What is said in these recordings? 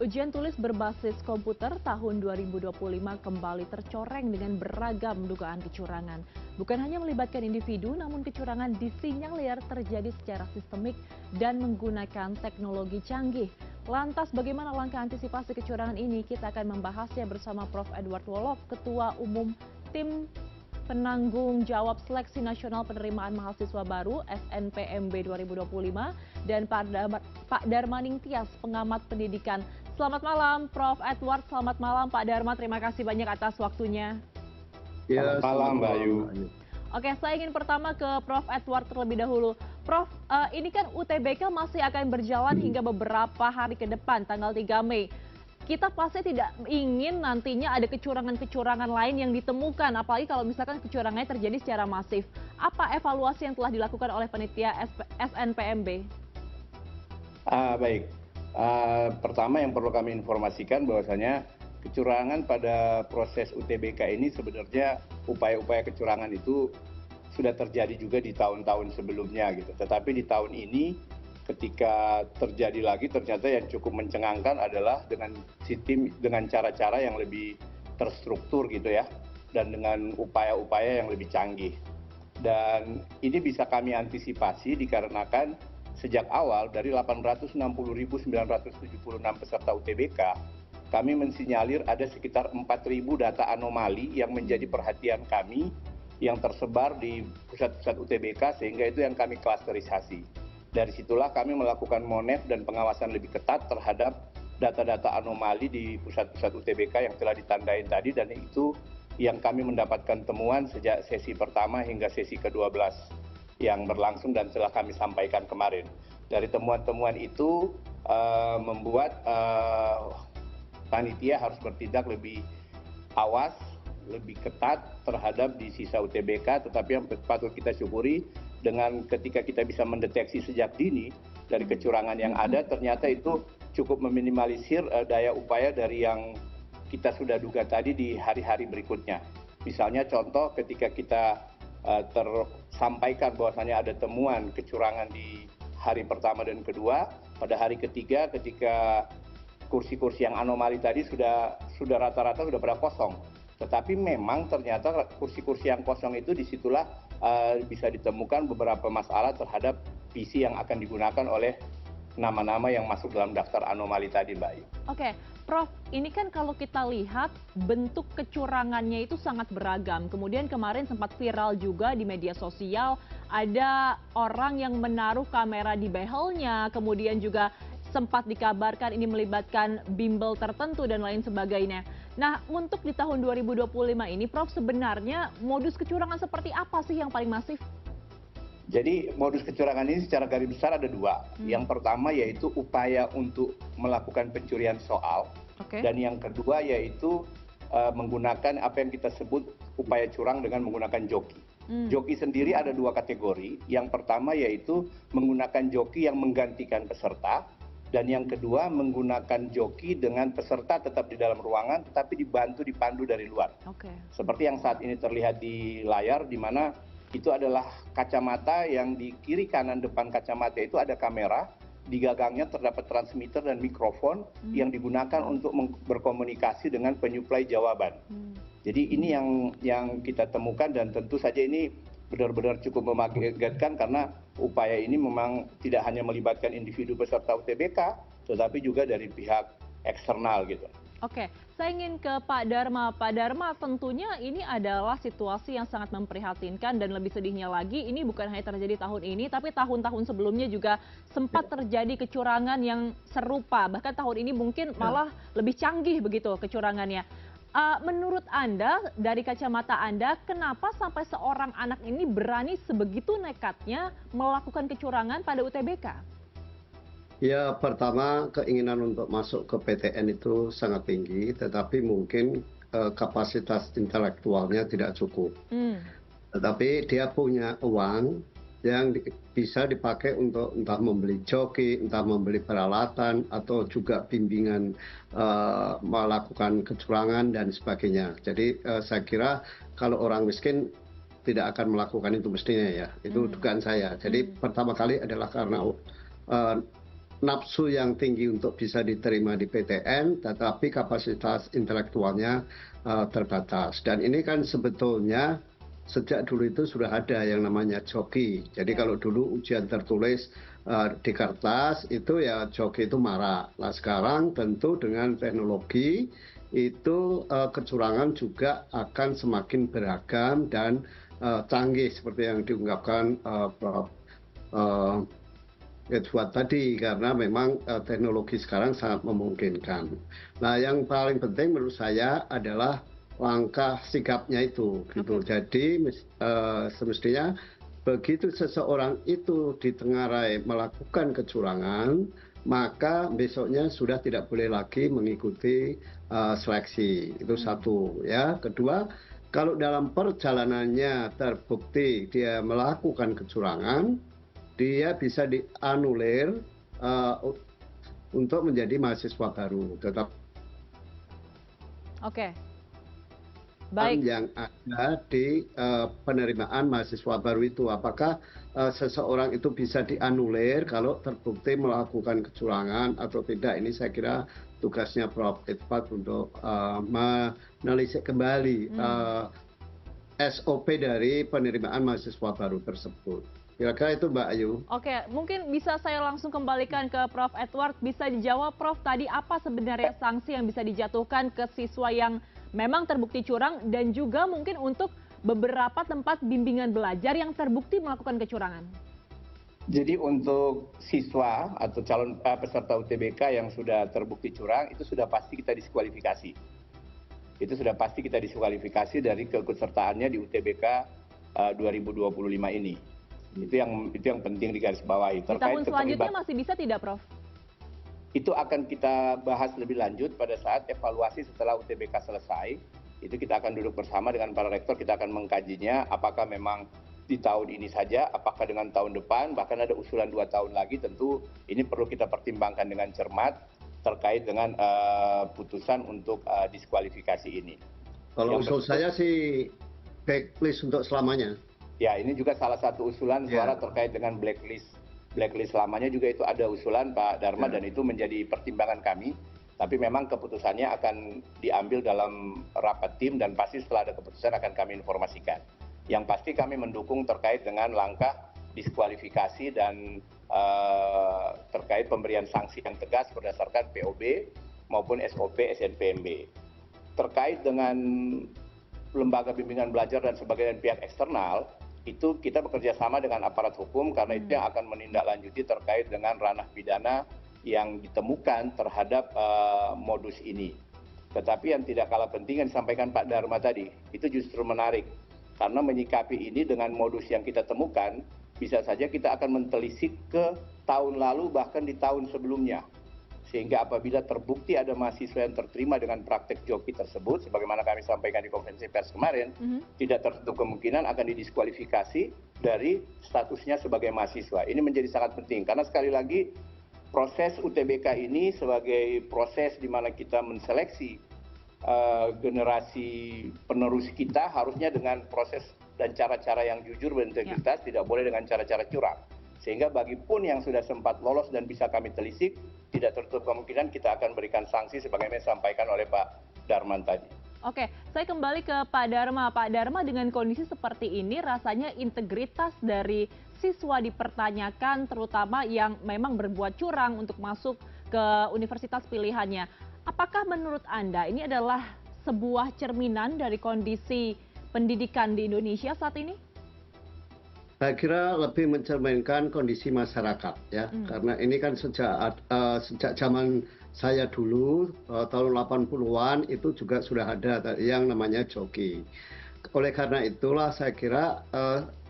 Ujian tulis berbasis komputer tahun 2025 kembali tercoreng dengan beragam dugaan kecurangan. Bukan hanya melibatkan individu, namun kecurangan disinyalir terjadi secara sistemik dan menggunakan teknologi canggih. Lantas bagaimana langkah antisipasi kecurangan ini? Kita akan membahasnya bersama Prof. Edward Wolog, Ketua Umum Tim Penanggung Jawab Seleksi Nasional Penerimaan Mahasiswa Baru SNPMB 2025 dan Pak Darmaning Tias, pengamat pendidikan. Selamat malam Prof. Edward, selamat malam Pak Dharma, terima kasih banyak atas waktunya. Ya, Selamat malam Mbak Ayu. Oke, saya ingin pertama ke Prof. Edward terlebih dahulu. Prof, ini kan UTBK masih akan berjalan hingga beberapa hari ke depan, tanggal 3 Mei. Kita pasti tidak ingin nantinya ada kecurangan-kecurangan lain yang ditemukan, apalagi kalau misalkan kecurangannya terjadi secara masif. Apa evaluasi yang telah dilakukan oleh panitia SNPMB? Baik, pertama yang perlu kami informasikan bahwasanya kecurangan pada proses UTBK ini sebenarnya upaya-upaya kecurangan itu sudah terjadi juga di tahun-tahun sebelumnya gitu. Tetapi di tahun ini ketika terjadi lagi ternyata yang cukup mencengangkan adalah dengan sistem, dengan cara-cara yang lebih terstruktur gitu ya, dan dengan upaya-upaya yang lebih canggih. Dan ini bisa kami antisipasi dikarenakan sejak awal dari 860.976 peserta UTBK, kami mensinyalir ada sekitar 4.000 data anomali yang menjadi perhatian kami yang tersebar di pusat-pusat UTBK, sehingga itu yang kami klasterisasi. Dari situlah kami melakukan monef dan pengawasan lebih ketat terhadap data-data anomali di pusat-pusat UTBK yang telah ditandai tadi, dan itu yang kami mendapatkan temuan sejak sesi pertama hingga sesi ke-12 yang berlangsung dan telah kami sampaikan kemarin. Dari temuan-temuan itu membuat panitia harus bertindak lebih awas, lebih ketat terhadap di sisa UTBK, tetapi yang patut kita syukuri dengan ketika kita bisa mendeteksi sejak dini dari kecurangan yang ada, ternyata itu cukup meminimalisir daya upaya dari yang kita sudah duga tadi di hari-hari berikutnya. Misalnya contoh ketika kita tersampaikan bahwasannya ada temuan kecurangan di hari pertama dan kedua, pada hari ketiga ketika kursi-kursi yang anomali tadi sudah rata-rata sudah pada kosong. Tetapi memang ternyata kursi-kursi yang kosong itu disitulah bisa ditemukan beberapa masalah terhadap PC yang akan digunakan oleh nama-nama yang masuk dalam daftar anomali tadi, Mbak Ayu. Oke, Prof, ini kan kalau kita lihat bentuk kecurangannya itu sangat beragam. Kemudian kemarin sempat viral juga di media sosial, ada orang yang menaruh kamera di behelnya, kemudian juga sempat dikabarkan ini melibatkan bimbel tertentu dan lain sebagainya. Nah, untuk di tahun 2025 ini, Prof, sebenarnya modus kecurangan seperti apa sih yang paling masif? Jadi modus kecurangan ini secara garis besar ada dua. Yang pertama yaitu upaya untuk melakukan pencurian soal. Dan yang kedua yaitu menggunakan apa yang kita sebut upaya curang dengan menggunakan joki. Joki sendiri ada dua kategori. Yang pertama yaitu menggunakan joki yang menggantikan peserta. Dan yang kedua menggunakan joki dengan peserta tetap di dalam ruangan tetapi dipandu dari luar. Seperti yang saat ini terlihat di layar, di mana itu adalah kacamata yang di kiri kanan depan kacamata itu ada kamera, di gagangnya terdapat transmitter dan mikrofon yang digunakan untuk berkomunikasi dengan penyuplai jawaban. Jadi ini yang kita temukan, dan tentu saja ini benar-benar cukup mengagetkan karena upaya ini memang tidak hanya melibatkan individu peserta UTBK, tetapi juga dari pihak eksternal gitu. Oke, saya ingin ke Pak Dharma. Pak Dharma, tentunya ini adalah situasi yang sangat memprihatinkan, dan lebih sedihnya lagi ini bukan hanya terjadi tahun ini, tapi tahun-tahun sebelumnya juga sempat terjadi kecurangan yang serupa. Bahkan tahun ini mungkin malah lebih canggih begitu kecurangannya. Menurut Anda, dari kacamata Anda, kenapa sampai seorang anak ini berani sebegitu nekatnya melakukan kecurangan pada UTBK? Ya, pertama keinginan untuk masuk ke PTN itu sangat tinggi, tetapi mungkin kapasitas intelektualnya tidak cukup. Tetapi dia punya uang yang bisa dipakai untuk entah membeli joki, entah membeli peralatan, atau juga bimbingan melakukan kecurangan dan sebagainya. Jadi saya kira kalau orang miskin tidak akan melakukan itu mestinya ya. Itu dugaan saya. Jadi pertama kali adalah karena nafsu yang tinggi untuk bisa diterima di PTN, tetapi kapasitas intelektualnya terbatas. Dan ini kan sebetulnya sejak dulu itu sudah ada yang namanya joki. Jadi kalau dulu ujian tertulis di kertas itu ya joki itu marak. Nah sekarang tentu dengan teknologi itu kecurangan juga akan semakin beragam dan canggih seperti yang diungkapkan Prof. Edward tadi, karena memang teknologi sekarang sangat memungkinkan. Nah, yang paling penting menurut saya adalah langkah sikapnya itu, gitu. Jadi semestinya begitu seseorang itu ditengarai melakukan kecurangan, maka besoknya sudah tidak boleh lagi mengikuti seleksi. Itu satu, ya. Kedua, kalau dalam perjalanannya terbukti dia melakukan kecurangan, dia bisa dianulir untuk menjadi mahasiswa baru. Oke, baik. Yang ada di penerimaan mahasiswa baru itu, apakah seseorang itu bisa dianulir kalau terbukti melakukan kecurangan atau tidak? Ini saya kira tugasnya Prof. Edward untuk menelisik kembali SOP dari penerimaan mahasiswa baru tersebut. Kira-kira itu Mbak Ayu. Oke, mungkin bisa saya langsung kembalikan ke Prof. Edward. Bisa dijawab Prof, tadi apa sebenarnya sanksi yang bisa dijatuhkan ke siswa yang memang terbukti curang dan juga mungkin untuk beberapa tempat bimbingan belajar yang terbukti melakukan kecurangan? Jadi untuk siswa atau calon peserta UTBK yang sudah terbukti curang itu sudah pasti kita diskualifikasi. Itu sudah pasti kita diskualifikasi dari keikutsertaannya di UTBK 2025 ini. Itu yang penting digarisbawahi. Di tahun selanjutnya masih bisa tidak, Prof? Itu akan kita bahas lebih lanjut pada saat evaluasi setelah UTBK selesai. Itu kita akan duduk bersama dengan para rektor, kita akan mengkajinya apakah memang di tahun ini saja, apakah dengan tahun depan, bahkan ada usulan 2 tahun lagi. Tentu ini perlu kita pertimbangkan dengan cermat terkait dengan putusan untuk diskualifikasi ini. Kalau usul saya sih blacklist untuk selamanya. Ya, ini juga salah satu usulan suara terkait dengan blacklist selamanya juga itu ada usulan Pak Dharma dan itu menjadi pertimbangan kami. Tapi memang keputusannya akan diambil dalam rapat tim dan pasti setelah ada keputusan akan kami informasikan. Yang pasti kami mendukung terkait dengan langkah diskualifikasi dan terkait pemberian sanksi yang tegas berdasarkan POB maupun SOP SNPMB. Terkait dengan lembaga bimbingan belajar dan sebagian pihak eksternal, itu kita bekerja sama dengan aparat hukum karena itu yang akan menindaklanjuti terkait dengan ranah pidana yang ditemukan terhadap modus ini. Tetapi yang tidak kalah penting yang disampaikan Pak Dharma tadi, itu justru menarik. Karena menyikapi ini dengan modus yang kita temukan, bisa saja kita akan mentelisik ke tahun lalu bahkan di tahun sebelumnya. Sehingga apabila terbukti ada mahasiswa yang terterima dengan praktek joki tersebut, sebagaimana kami sampaikan di konferensi pers kemarin, tidak tertutup kemungkinan akan didiskualifikasi dari statusnya sebagai mahasiswa. Ini menjadi sangat penting, karena sekali lagi proses UTBK ini sebagai proses di mana kita menseleksi generasi penerus kita harusnya dengan proses dan cara-cara yang jujur berintegritas, tidak boleh dengan cara-cara curang. Sehingga bagipun yang sudah sempat lolos dan bisa kami telisik, tidak tertutup kemungkinan kita akan berikan sanksi sebagaimana disampaikan oleh Pak Darman tadi. Oke, saya kembali ke Pak Dharma. Pak Dharma, dengan kondisi seperti ini rasanya integritas dari siswa dipertanyakan, terutama yang memang berbuat curang untuk masuk ke universitas pilihannya. Apakah menurut Anda ini adalah sebuah cerminan dari kondisi pendidikan di Indonesia saat ini? Saya kira lebih mencerminkan kondisi masyarakat ya, karena ini kan sejak zaman saya dulu tahun 80-an itu juga sudah ada yang namanya joki. Oleh karena itulah saya kira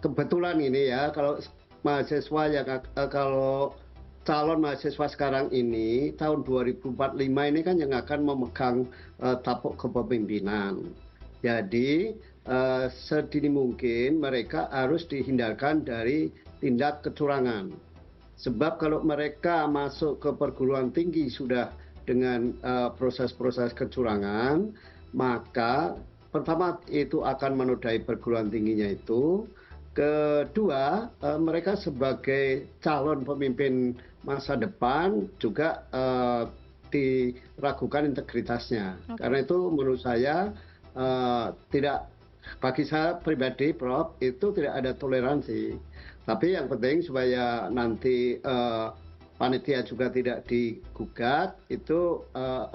kebetulan ini ya, kalau mahasiswa yang kalau calon mahasiswa sekarang ini tahun 2045 ini kan yang akan memegang tampuk kepemimpinan. Jadi sedini mungkin mereka harus dihindarkan dari tindak kecurangan. Sebab kalau mereka masuk ke perguruan tinggi sudah dengan proses-proses kecurangan, maka pertama itu akan menodai perguruan tingginya itu. Kedua, mereka sebagai calon pemimpin masa depan juga diragukan integritasnya. Karena itu menurut saya tidak, bagi saya pribadi Prof, itu tidak ada toleransi. Tapi yang penting supaya nanti panitia juga tidak digugat, itu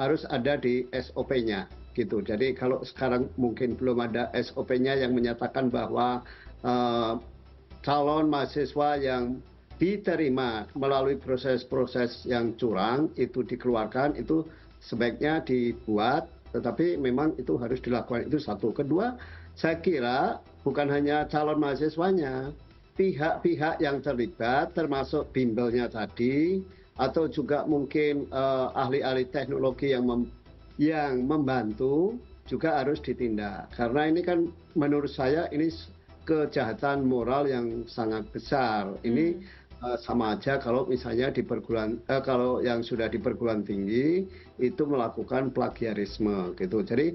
harus ada di SOP-nya gitu. Jadi kalau sekarang mungkin belum ada SOP-nya yang menyatakan bahwa calon mahasiswa yang diterima melalui proses-proses yang curang itu dikeluarkan, itu sebaiknya dibuat, tetapi memang itu harus dilakukan. Itu satu. Kedua, saya kira bukan hanya calon mahasiswanya, pihak-pihak yang terlibat termasuk bimbelnya tadi, atau juga mungkin ahli-ahli teknologi yang membantu juga harus ditindak. Karena ini kan menurut saya ini kejahatan moral yang sangat besar. Ini sama aja kalau misalnya di kalau yang sudah di perguruan tinggi itu melakukan plagiarisme gitu. Jadi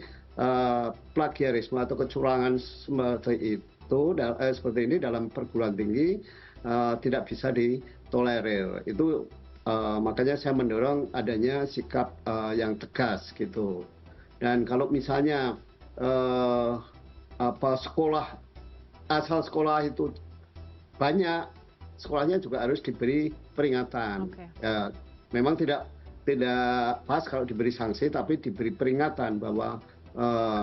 plagiarisme atau kecurangan seperti itu seperti ini dalam perguruan tinggi tidak bisa ditolerir. Itu makanya saya mendorong adanya sikap yang tegas gitu. Dan kalau misalnya asal sekolah itu banyak, sekolahnya juga harus diberi peringatan. Ya, memang tidak pas kalau diberi sanksi, tapi diberi peringatan bahwa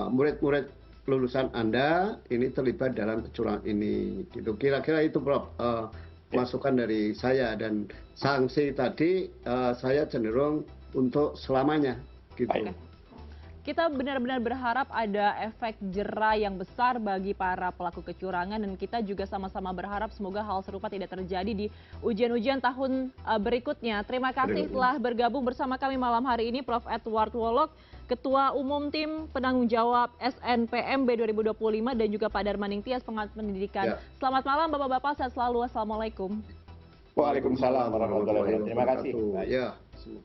murid-murid lulusan Anda ini terlibat dalam kecurangan ini. Gitu. Kira-kira itu Prof, masukan dari saya, dan sanksi tadi saya cenderung untuk selamanya. Gitu. Kita benar-benar berharap ada efek jera yang besar bagi para pelaku kecurangan, dan kita juga sama-sama berharap semoga hal serupa tidak terjadi di ujian-ujian tahun berikutnya. Terima kasih telah bergabung bersama kami malam hari ini Prof. Edward Wolog, Ketua Umum Tim Penanggung Jawab SNPMB 2025, dan juga Pak Darmaning Tias, pengamat pendidikan. Selamat malam Bapak-Bapak, sehat selalu. Assalamualaikum. Waalaikumsalam warahmatullahi wabarakatuh. Terima kasih. Ya, semoga.